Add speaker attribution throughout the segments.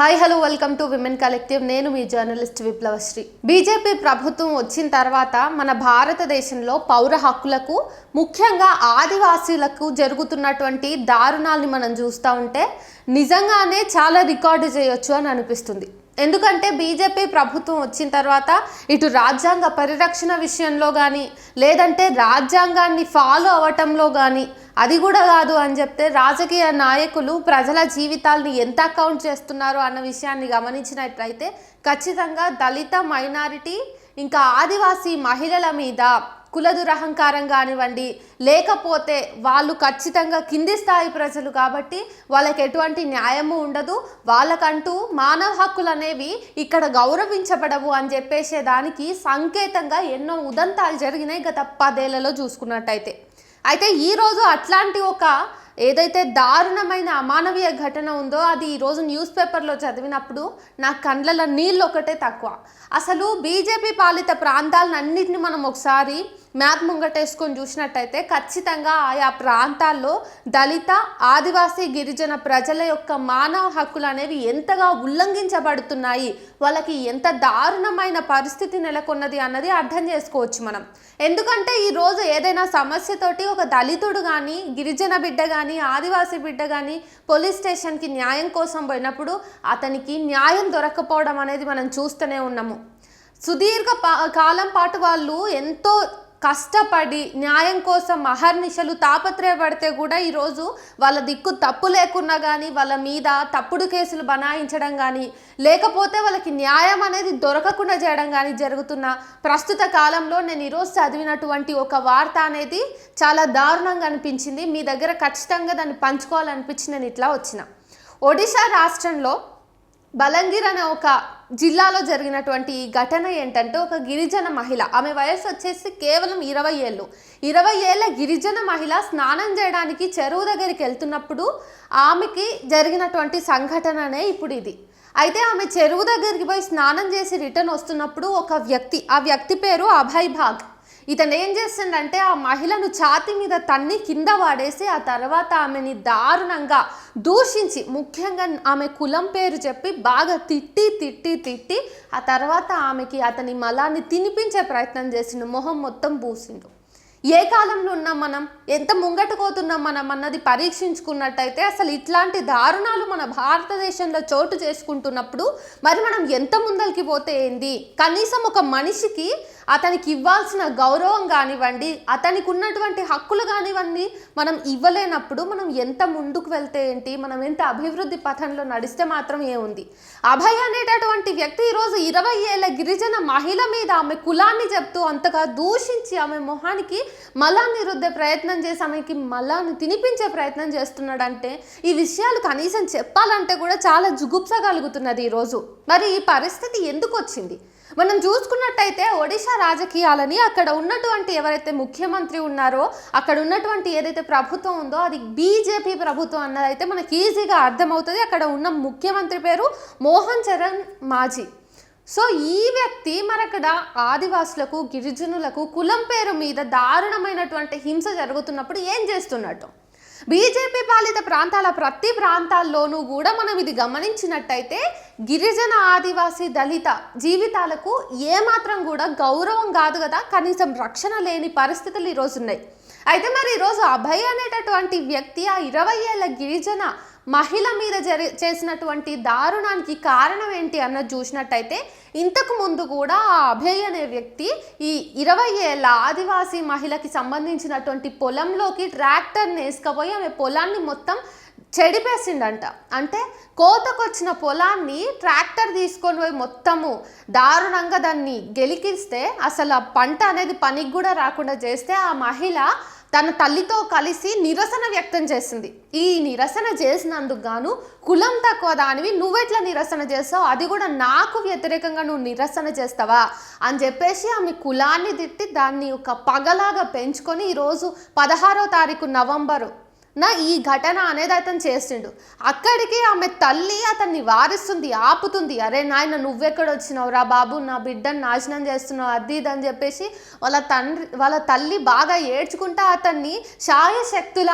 Speaker 1: Hi hello welcome to women collective. నేను మీ journalist విప్లవశ్రీ. BJP ప్రభుత్వం వచ్చిన తర్వాత మన భారతదేశంలో పౌర హక్కులకు, ముఖ్యంగా ఆదివాసీలకు జరుగుతున్నటువంటి దారుణాలని మనం చూస్తూ ఉంటే నిజంగానే చాలా రికార్డు చేయొచ్చు అని అనిపిస్తుంది. ఎందుకంటే బీజేపీ ప్రభుత్వం వచ్చిన తర్వాత ఇటు రాజ్యాంగ పరిరక్షణ విషయంలో కానీ, లేదంటే రాజ్యాంగాన్ని ఫాలో అవ్వటంలో కానీ, అది కూడా కాదు అని చెప్తే రాజకీయ నాయకులు ప్రజల జీవితాల్ని ఎంత అకౌంట్ చేస్తున్నారు అన్న విషయాన్ని గమనించినట్లయితే ఖచ్చితంగా దళిత, మైనారిటీ, ఇంకా ఆదివాసీ మహిళల మీద కుల దురహంకారం కానివ్వండి, లేకపోతే వాళ్ళు ఖచ్చితంగా కింది స్థాయి ప్రజలు కాబట్టి వాళ్ళకి ఎటువంటి న్యాయము ఉండదు, వాళ్ళకంటూ మానవ హక్కులు అనేవి ఇక్కడ గౌరవించబడవు అని చెప్పేసేదానికి సంకేతంగా ఎన్నో ఉదంతాలు జరిగినాయి గత 10 ఏళ్లలో చూసుకున్నట్టయితే. అయితే ఈరోజు అట్లాంటి ఒక ఏదైతే దారుణమైన అమానవీయ ఘటన ఉందో అది ఈరోజు న్యూస్ పేపర్లో చదివినప్పుడు నా కళ్ళల్లో నీళ్ళు ఒకటే తక్కువ. అసలు బీజేపీ పాలిత ప్రాంతాలన్నింటినీ మనం ఒకసారి మ్యాప్ ముంగటేసుకొని చూసినట్టయితే ఖచ్చితంగా ఆయా ప్రాంతాల్లో దళిత, ఆదివాసీ, గిరిజన ప్రజల యొక్క మానవ హక్కులు అనేవి ఎంతగా ఉల్లంఘించబడుతున్నాయి, వాళ్ళకి ఎంత దారుణమైన పరిస్థితి నెలకొన్నది అన్నది అర్థం చేసుకోవచ్చు మనం. ఎందుకంటే ఈరోజు ఏదైనా సమస్యతోటి ఒక దళితుడు కానీ, గిరిజన బిడ్డ కానీ, ఆదివాసీ బిడ్డ కానీ పోలీస్ స్టేషన్కి న్యాయం కోసం పోయినప్పుడు అతనికి న్యాయం దొరకపోవడం అనేది మనం చూస్తూనే ఉన్నాము. సుదీర్ఘ కాలం పాటు వాళ్ళు ఎంతో కష్టపడి న్యాయం కోసం అహర్నిశలు తాపత్రయపడితే కూడా ఈరోజు వాళ్ళ దిక్కు తప్పు లేకున్నా కానీ, వాళ్ళ మీద తప్పుడు కేసులు బనాయించడం కానీ, లేకపోతే వాళ్ళకి న్యాయం అనేది దొరకకుండా చేయడం కానీ జరుగుతున్న ప్రస్తుత కాలంలో నేను ఈరోజు చదివినటువంటి ఒక వార్త అనేది చాలా దారుణంగా అనిపించింది. మీ దగ్గర ఖచ్చితంగా దాన్ని పంచుకోవాలనిపించి నేను ఇట్లా వచ్చిన. ఒడిశా రాష్ట్రంలో బలంగిర్ అనే ఒక జిల్లాలో జరిగినటువంటి ఈ ఘటన ఏంటంటే, ఒక గిరిజన మహిళ, ఆమె వయసు వచ్చేసి కేవలం 20 ఏళ్ళు. 20 ఏళ్ళ గిరిజన మహిళ స్నానం చేయడానికి చెరువు దగ్గరికి వెళ్తున్నప్పుడు ఆమెకి జరిగినటువంటి సంఘటననే ఇప్పుడు ఇది. అయితే ఆమె చెరువు దగ్గరికి పోయి స్నానం చేసి రిటర్న్ వస్తున్నప్పుడు ఒక వ్యక్తి, ఆ వ్యక్తి పేరు అభయ్ భాగ్, ఇతను ఏం చేస్తుండంటే ఆ మహిళను ఛాతి మీద తన్ని కింద వాడేసి ఆ తర్వాత ఆమెని దారుణంగా దూషించి, ముఖ్యంగా ఆమె కులం పేరు చెప్పి బాగా తిట్టి ఆ తర్వాత ఆమెకి అతని మలాన్ని తినిపించే ప్రయత్నం చేసిండు, మొహం మొత్తం పూసిండు. ఏ కాలంలో ఉన్నాం మనం, ఎంత ముంగటుకోతున్నాం మనం అన్నది పరీక్షించుకున్నట్టయితే అసలు ఇట్లాంటి దారుణాలు మన భారతదేశంలో చోటు చేసుకుంటున్నప్పుడు మరి మనం ఎంత ముందరికి పోతే ఏంది? కనీసం ఒక మనిషికి అతనికి ఇవ్వాల్సిన గౌరవం కానివ్వండి, అతనికి ఉన్నటువంటి హక్కులు కానివ్వండి మనం ఇవ్వలేనప్పుడు మనం ఎంత ముందుకు వెళ్తే ఏంటి, మనం ఎంత అభివృద్ధి పథంలో నడిస్తే మాత్రం ఏముంది? అభయ్ అనేటటువంటి వ్యక్తి ఈరోజు 20 ఏళ్ళ గిరిజన మహిళ మీద ఆమె కులాన్ని చెప్తూ అంతగా దూషించి ఆమె మొహానికి మలాన్ని రుద్దే ప్రయత్నం చేసి ఆమెకి మలాన్ని తినిపించే ప్రయత్నం చేస్తున్నాడంటే ఈ విషయాలు కనీసం చెప్పాలంటే కూడా చాలా జుగుప్స కలుగుతున్నది ఈరోజు. మరి ఈ పరిస్థితి ఎందుకు వచ్చింది? మనం చూసుకున్నట్టయితే ఒడిశా రాజకీయాలని, అక్కడ ఉన్నటువంటి ఎవరైతే ముఖ్యమంత్రి ఉన్నారో, అక్కడ ఉన్నటువంటి ఏదైతే ప్రభుత్వం ఉందో అది బీజేపీ ప్రభుత్వం అన్నదైతే మనకి ఈజీగా అర్థమవుతుంది. అక్కడ ఉన్న ముఖ్యమంత్రి పేరు మోహన్ చరణ్ మాజీ. సో ఈ వ్యక్తి మరక్కడ ఆదివాసులకు, గిరిజనులకు కులం పేరు మీద దారుణమైనటువంటి హింస జరుగుతున్నప్పుడు ఏం చేస్తున్నట్టు? బీజేపీ పాలిత ప్రాంతాల ప్రతి ప్రాంతాల్లోనూ కూడా మనం ఇది గమనించినట్టయితే గిరిజన, ఆదివాసీ, దళిత జీవితాలకు ఏమాత్రం కూడా గౌరవం కాదు కదా, కనీసం రక్షణ లేని పరిస్థితులు ఈరోజు ఉన్నాయి. అయితే మరి ఈరోజు అభయ్ అనేటటువంటి వ్యక్తి ఆ 20 ఏళ్ళ గిరిజన మహిళ మీద చేసినటువంటి దారుణానికి కారణం ఏంటి అన్నది చూసినట్టయితే, ఇంతకు ముందు కూడా ఆ అభయ్ అనే వ్యక్తి ఈ 20 ఏళ్ళ ఆదివాసీ మహిళకి సంబంధించినటువంటి పొలంలోకి ట్రాక్టర్ని వేసుకపోయి ఆమె పొలాన్ని మొత్తం చెడిపేసిండంట. అంటే కోతకొచ్చిన పొలాన్ని ట్రాక్టర్ తీసుకొని పోయి మొత్తము దారుణంగా దాన్ని గెలికిస్తే అసలు ఆ పంట అనేది పనికి కూడా రాకుండా చేస్తే ఆ మహిళ తన తల్లితో కలిసి నిరసన వ్యక్తం చేసింది. ఈ నిరసన చేసినందుకు గాను కులం తక్కువ దానివి నువ్వెట్లా నిరసన చేస్తావు, అది కూడా నాకు వ్యతిరేకంగా నువ్వు నిరసన చేస్తావా అని చెప్పేసి ఆమె కులాన్ని తిట్టి దాన్ని ఒక పగలాగా పెంచుకొని ఈరోజు 16వ తారీఖు నవంబరు ఈ ఘటన అనేది అతను చేసిండు. అక్కడికి ఆమె తల్లి అతన్ని వారిస్తుంది, ఆపుతుంది. అరే నాయన నువ్వెక్కడ వచ్చినావు రా బాబు, నా బిడ్డను నాశనం చేస్తున్నావు, అది ఇది అని చెప్పేసి వాళ్ళ తల్లి బాగా ఏడ్చుకుంటా అతన్ని శాయశక్తుల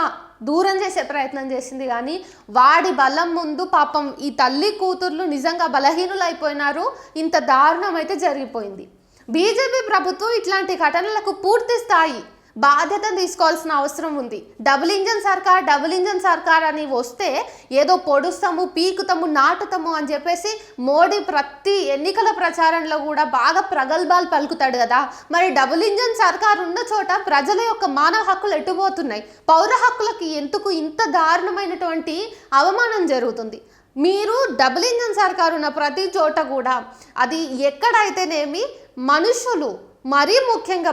Speaker 1: దూరం చేసే ప్రయత్నం చేసింది. కానీ వాడి బలం ముందు పాపం ఈ తల్లి కూతుర్లు నిజంగా బలహీనులు అయిపోయినారు. ఇంత దారుణం అయితే జరిగిపోయింది. బీజేపీ ప్రభుత్వం ఇట్లాంటి ఘటనలకు పూర్తి స్థాయి బాధ్యత తీసుకోవాల్సిన అవసరం ఉంది. డబుల్ ఇంజన్ సర్కార్ అని వస్తే ఏదో పొడుస్తాము, పీకుతాము, నాటుతాము అని చెప్పేసి మోడీ ప్రతి ఎన్నికల ప్రచారంలో కూడా బాగా ప్రగల్భాలు పలుకుతాడు కదా. మరి డబుల్ ఇంజన్ సర్కార్ ఉన్న చోట ప్రజల యొక్క మానవ హక్కులు ఎట్టుపోతున్నాయి? పౌర హక్కులకి ఎందుకు ఇంత దారుణమైనటువంటి అవమానం జరుగుతుంది? మీరు డబుల్ ఇంజన్ సర్కార్ ఉన్న ప్రతి చోట కూడా అది ఎక్కడైతేనేమి మనుషులు, మరీ ముఖ్యంగా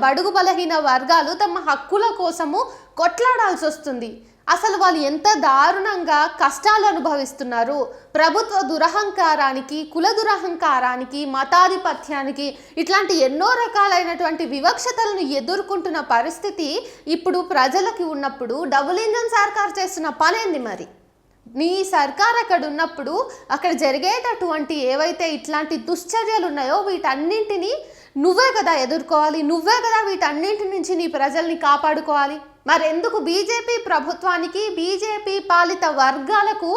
Speaker 1: బడుగు బలహీన వర్గాలు తమ హక్కుల కోసము కొట్లాడాల్సి వస్తుంది. అసలు వాళ్ళు ఎంత దారుణంగా కష్టాలు అనుభవిస్తున్నారు. ప్రభుత్వ దురహంకారానికి, కుల దురహంకారానికి, మతాధిపత్యానికి ఇట్లాంటి ఎన్నో రకాలైనటువంటి వివక్షతలను ఎదుర్కొంటున్న పరిస్థితి ఇప్పుడు ప్రజలకి ఉన్నప్పుడు డబుల్ ఇంజన్ సర్కార్ చేస్తున్న పనేంది? మరి నీ సర్కార్ అక్కడ ఉన్నప్పుడు అక్కడ జరిగేటటువంటి ఏవైతే ఇట్లాంటి దుశ్చర్యలు ఉన్నాయో వీటన్నింటినీ నువ్వే కదా ఎదుర్కోవాలి, నువ్వే కదా వీటన్నింటి నుంచి నీ ప్రజల్ని కాపాడుకోవాలి. మరెందుకు బీజేపీ ప్రభుత్వానికి, బీజేపీ పాలిత వర్గాలకు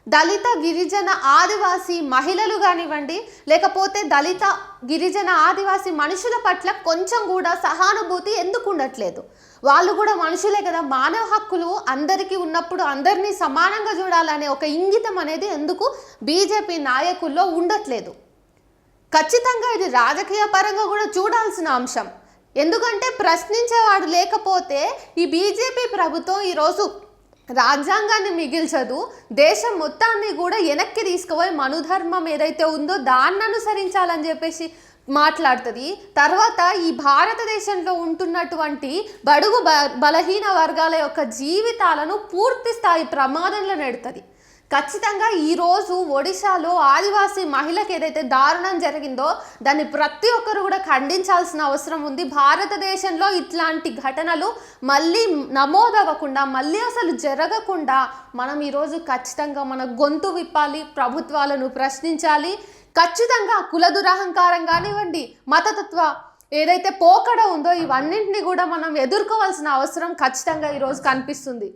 Speaker 1: దళిత, గిరిజన, ఆదివాసీ మహిళలు కానివ్వండి, లేకపోతే దళిత, గిరిజన, ఆదివాసీ మనుషుల పట్ల కొంచెం కూడా సహానుభూతి ఎందుకు ఉండట్లేదు? వాళ్ళు కూడా మనుషులే కదా. మానవ హక్కులు అందరికీ ఉన్నప్పుడు అందరినీ సమానంగా చూడాలనే ఒక ఇంగితం అనేది ఎందుకు బీజేపీ నాయకుల్లో ఉండట్లేదు? ఖచ్చితంగా ఇది రాజకీయ పరంగా కూడా చూడాల్సిన అంశం. ఎందుకంటే ప్రశ్నించేవాడు లేకపోతే ఈ బీజేపీ ప్రభుత్వం ఈరోజు రాజ్యాంగాన్ని మిగిల్చదు, దేశం మొత్తాన్ని కూడా వెనక్కి తీసుకుపోయి మనుధర్మం ఏదైతే ఉందో దాన్ని అనుసరించాలని చెప్పేసి మాట్లాడుతుంది. తర్వాత ఈ భారతదేశంలో ఉంటున్నటువంటి బడుగు బలహీన వర్గాల యొక్క జీవితాలను పూర్తి స్థాయి ప్రమాదంలో నెడుతుంది. ఖచ్చితంగా ఈరోజు ఒడిశాలో ఆదివాసీ మహిళకి ఏదైతే దారుణం జరిగిందో దాన్ని ప్రతి ఒక్కరు కూడా ఖండించాల్సిన అవసరం ఉంది. భారతదేశంలో ఇట్లాంటి ఘటనలు మళ్ళీ నమోదవ్వకుండా, మళ్ళీ అసలు జరగకుండా మనం ఈరోజు ఖచ్చితంగా మన గొంతు విప్పాలి, ప్రభుత్వాలను ప్రశ్నించాలి. ఖచ్చితంగా కుల దురహంకారం కానివ్వండి, మతతత్వ ఏదైతే పోకడ ఉందో ఇవన్నింటినీ కూడా మనం ఎదుర్కోవాల్సిన అవసరం ఖచ్చితంగా ఈరోజు కనిపిస్తుంది.